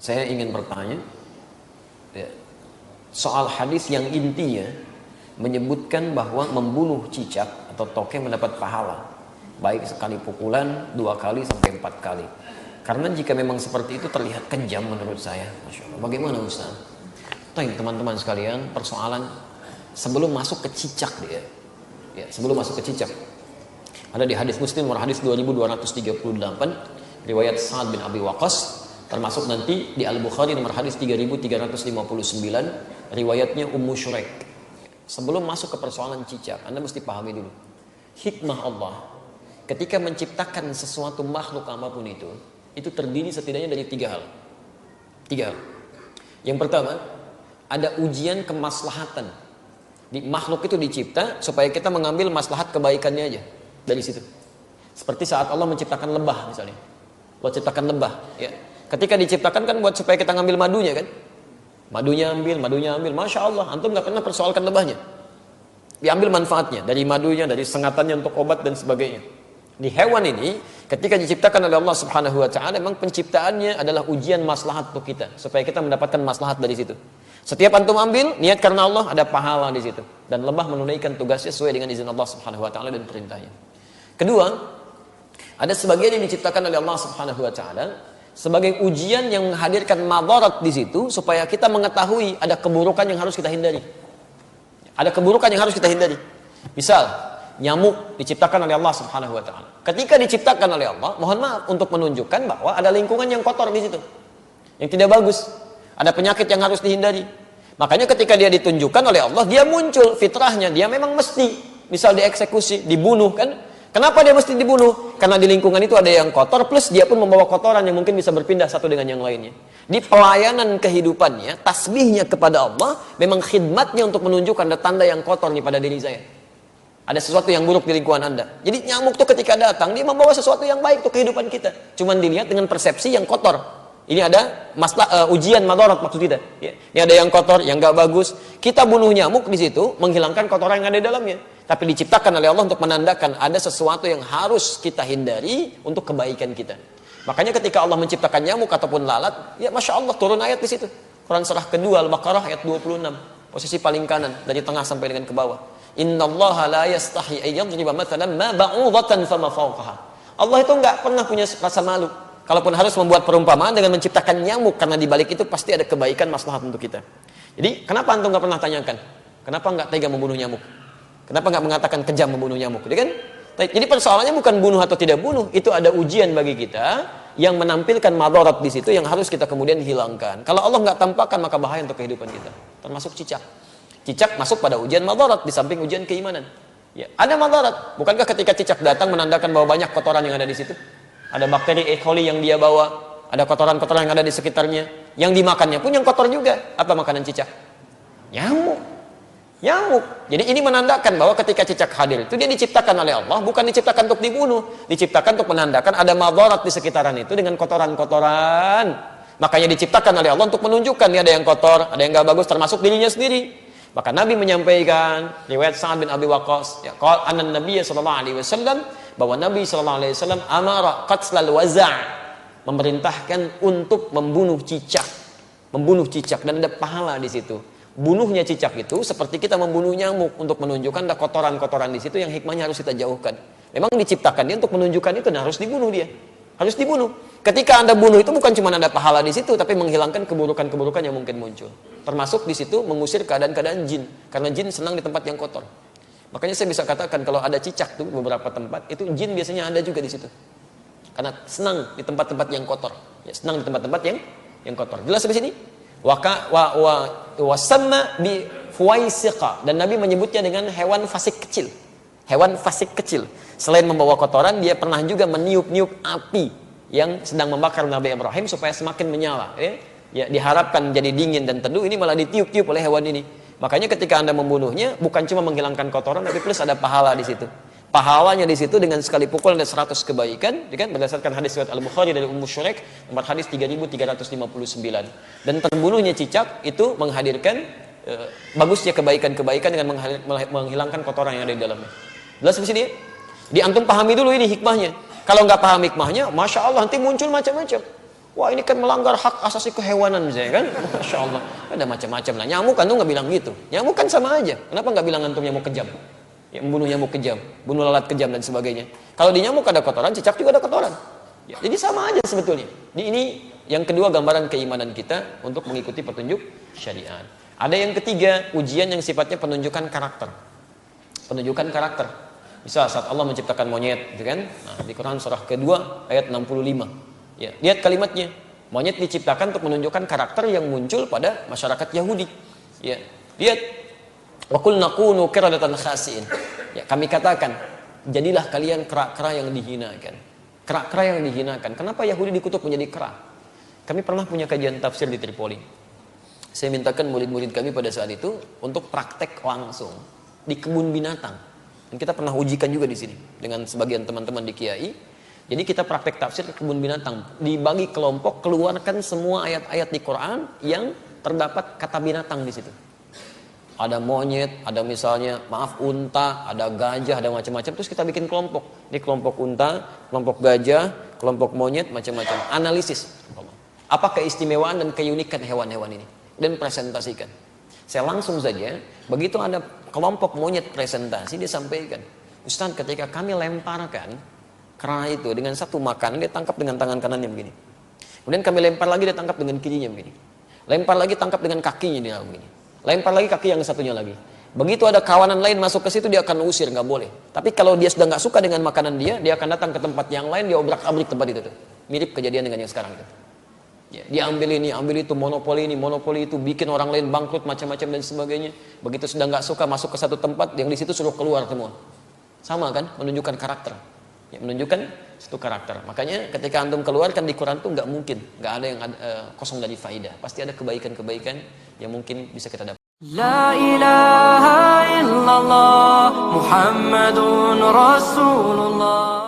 Saya ingin bertanya ya, soal hadis yang intinya menyebutkan bahwa membunuh cicak atau tokek mendapat pahala, baik sekali pukulan, 2 kali sampai 4 kali. Karena jika memang seperti itu terlihat kejam menurut saya. Masya Allah. Bagaimana Ustaz? Teman-teman sekalian, persoalan sebelum masuk ke cicak dia. Ya, sebelum masuk ke cicak. Ada di hadis Muslim nomor hadis 2238 riwayat Sa'ad bin Abi Waqqas, termasuk nanti di Al-Bukhari nomor hadis 3359 riwayatnya Ummu Syuraik. Sebelum masuk ke persoalan cicak, Anda mesti pahami dulu hikmah Allah ketika menciptakan sesuatu makhluk apapun itu terdiri setidaknya dari 3 hal. 3 hal. Yang pertama, ada ujian kemaslahatan. Di makhluk itu dicipta supaya kita mengambil maslahat kebaikannya aja dari situ. Seperti saat Allah menciptakan lebah misalnya. Allah ciptakan lebah, ya. Ketika diciptakan kan buat supaya kita ngambil madunya kan. Madunya ambil, Masya Allah, antum gak pernah persoalkan lebahnya. Diambil manfaatnya, dari madunya, dari sengatannya untuk obat dan sebagainya. Di hewan ini, ketika diciptakan oleh Allah Subhanahu wa Ta'ala, memang penciptaannya adalah ujian maslahat untuk kita, supaya kita mendapatkan maslahat dari situ. Setiap antum ambil, niat karena Allah, ada pahala di situ. Dan lebah menunaikan tugasnya sesuai dengan izin Allah Subhanahu wa Ta'ala dan perintahnya. Kedua, ada sebagian yang diciptakan oleh Allah Subhanahu wa Ta'ala sebagai ujian yang menghadirkan madarat di situ, supaya kita mengetahui ada keburukan yang harus kita hindari. Ada keburukan yang harus kita hindari. Misal, nyamuk diciptakan oleh Allah Subhanahu wa Ta'ala. Ketika diciptakan oleh Allah, mohon maaf, untuk menunjukkan bahwa ada lingkungan yang kotor di situ, yang tidak bagus, ada penyakit yang harus dihindari. Makanya ketika dia ditunjukkan oleh Allah, dia muncul fitrahnya, dia memang mesti, misal dieksekusi, dibunuh kan. Kenapa dia mesti dibunuh? Karena di lingkungan itu ada yang kotor, plus dia pun membawa kotoran yang mungkin bisa berpindah satu dengan yang lainnya. Di pelayanan kehidupannya, tasbihnya kepada Allah, memang khidmatnya untuk menunjukkan ada tanda yang kotor nih pada diri saya. Ada sesuatu yang buruk di lingkungan Anda. Jadi nyamuk itu ketika datang, dia membawa sesuatu yang baik untuk kehidupan kita. Cuman dilihat dengan persepsi yang kotor. Ini ada ujian madarat maksud kita. Ya. Ini ada yang kotor, yang gak bagus. Kita bunuh nyamuk di situ, menghilangkan kotoran yang ada di dalamnya. Tapi diciptakan oleh Allah untuk menandakan ada sesuatu yang harus kita hindari untuk kebaikan kita. Makanya ketika Allah menciptakan nyamuk ataupun lalat, ya Masya Allah turun ayat di situ. Quran surah kedua Al-Baqarah ayat 26, posisi paling kanan dari tengah sampai dengan ke bawah. Innallaha la yastahi ayyadriba mathalan ma ba'udatan fama fawqaha. Allah itu enggak pernah punya rasa malu kalaupun harus membuat perumpamaan dengan menciptakan nyamuk, karena di balik itu pasti ada kebaikan maslahat untuk kita. Jadi kenapa antum enggak pernah tanyakan? Kenapa enggak tega membunuh nyamuk? Kenapa enggak mengatakan kejam membunuh nyamuk? Jadi persoalannya bukan bunuh atau tidak bunuh, itu ada ujian bagi kita yang menampilkan madarat di situ yang harus kita kemudian hilangkan. Kalau Allah enggak tampakkan, maka bahaya untuk kehidupan kita. Termasuk cicak. Cicak masuk pada ujian madarat di samping ujian keimanan. Ya, ada madarat. Bukankah ketika cicak datang menandakan bahwa banyak kotoran yang ada di situ? Ada bakteri E. coli yang dia bawa, ada kotoran-kotoran yang ada di sekitarnya. Yang dimakannya pun yang kotor juga. Apa makanan cicak? Nyamuk. Jadi ini menandakan bahwa ketika cicak hadir itu dia diciptakan oleh Allah, bukan diciptakan untuk dibunuh, diciptakan untuk menandakan ada madarat di sekitaran itu dengan kotoran-kotoran. Makanya diciptakan oleh Allah untuk menunjukkan ini ada yang kotor, ada yang gak bagus, termasuk dirinya sendiri. Maka Nabi menyampaikan riwayat Sa'ad bin Abi Waqqas, ya, qala anna Nabiy sallallahu alaihi wasallam, bahwa Nabi sallallahu alaihi wasallam amara qatlal waza', memerintahkan untuk membunuh cicak dan ada pahala di situ. Bunuhnya cicak itu seperti kita membunuh nyamuk untuk menunjukkan ada kotoran-kotoran di situ yang hikmahnya harus kita jauhkan. Memang diciptakan dia untuk menunjukkan itu dan harus dibunuh dia. Harus dibunuh. Ketika Anda bunuh itu bukan cuma ada pahala di situ, tapi menghilangkan keburukan-keburukan yang mungkin muncul. Termasuk di situ mengusir keadaan-keadaan jin, karena jin senang di tempat yang kotor. Makanya saya bisa katakan kalau ada cicak tuh beberapa tempat, itu jin biasanya ada juga di situ. Karena senang di tempat-tempat yang kotor. Ya, senang di tempat-tempat yang kotor. Jelas di sini? Wasamma bi fuwaisiqa, dan Nabi menyebutnya dengan hewan fasik kecil. Hewan fasik kecil. Selain membawa kotoran, dia pernah juga meniup-niup api yang sedang membakar Nabi Ibrahim supaya semakin menyala. Ya, diharapkan menjadi dingin dan teduh, ini malah ditiup-tiup oleh hewan ini. Makanya ketika Anda membunuhnya, bukan cuma menghilangkan kotoran, tapi plus ada pahala di situ. Pahalanya di situ dengan sekali pukul ada 100 kebaikan, kan? Berdasarkan hadis riwayat Al-Bukhari dari Ummu Syuraik nomor hadis 3359. Dan terbunuhnya cicak itu menghadirkan bagusnya kebaikan-kebaikan dengan menghilangkan kotoran yang ada di dalamnya. Jelas di sini? Di antum pahami dulu ini hikmahnya. Kalau nggak paham hikmahnya, Masya Allah nanti muncul macam-macam. Wah ini kan melanggar hak asasi kehewanan misalnya kan. Masya Allah. Ada macam-macam lah. Nyamuk kan tuh nggak bilang gitu. Nyamuk kan sama aja. Kenapa nggak bilang antum nyamuk kejam? Ya, membunuh nyamuk kejam, bunuh lalat kejam dan sebagainya. Kalau di nyamuk ada kotoran, cicak juga ada kotoran. Ya, jadi sama aja sebetulnya. Ini yang kedua gambaran keimanan kita untuk mengikuti petunjuk syariat. Ada yang ketiga, ujian yang sifatnya penunjukan karakter. Penunjukan karakter. Misal saat Allah menciptakan monyet, gitu kan? Nah, di Quran surah kedua ayat 65. Ya, lihat kalimatnya. Monyet diciptakan untuk menunjukkan karakter yang muncul pada masyarakat Yahudi. Ya, lihat. Wa qulna kunu qiradatan khasiin. Ya, kami katakan, jadilah kalian kera-kera yang dihinakan. Kera-kera yang dihinakan. Kenapa Yahudi dikutuk menjadi kera? Kami pernah punya kajian tafsir di Tripoli. Saya mintakan murid-murid kami pada saat itu untuk praktek langsung di kebun binatang. Dan kita pernah ujikan juga di sini dengan sebagian teman-teman di Kiai. Jadi kita praktek tafsir ke kebun binatang. Dibagi kelompok, keluarkan semua ayat-ayat di Quran yang terdapat kata binatang di situ. Ada monyet, ada misalnya unta, ada gajah, ada macam-macam. Terus kita bikin kelompok. Ini kelompok unta, kelompok gajah, kelompok monyet, macam-macam. Analisis. Apa keistimewaan dan keunikan hewan-hewan ini? Dan presentasikan. Saya langsung saja, begitu ada kelompok monyet presentasi, dia sampaikan, Ustaz, ketika kami lemparkan kera itu dengan satu makanan, dia tangkap dengan tangan kanannya begini. Kemudian kami lempar lagi, dia tangkap dengan kirinya begini. Lempar lagi, tangkap dengan kakinya dia begini. Lempar lagi kaki yang satunya lagi. Begitu ada kawanan lain masuk ke situ, dia akan usir, nggak boleh. Tapi kalau dia sudah nggak suka dengan makanan dia akan datang ke tempat yang lain, dia obrak-abrik tempat itu tuh. Mirip kejadian dengan yang sekarang itu. Ya, dia ambil ini, ambil itu, monopoli ini, monopoli itu, bikin orang lain bangkrut, macam-macam dan sebagainya. Begitu sudah nggak suka masuk ke satu tempat, yang di situ suruh keluar semua. Sama kan, menunjukkan karakter. Ya, menunjukkan satu karakter. Makanya ketika antum keluarkan di Quran tuh nggak mungkin, nggak ada yang kosong dari faidah. Pasti ada kebaikan-kebaikan yang mungkin bisa kita dapat. La ilaha illallah Muhammadun Rasulullah.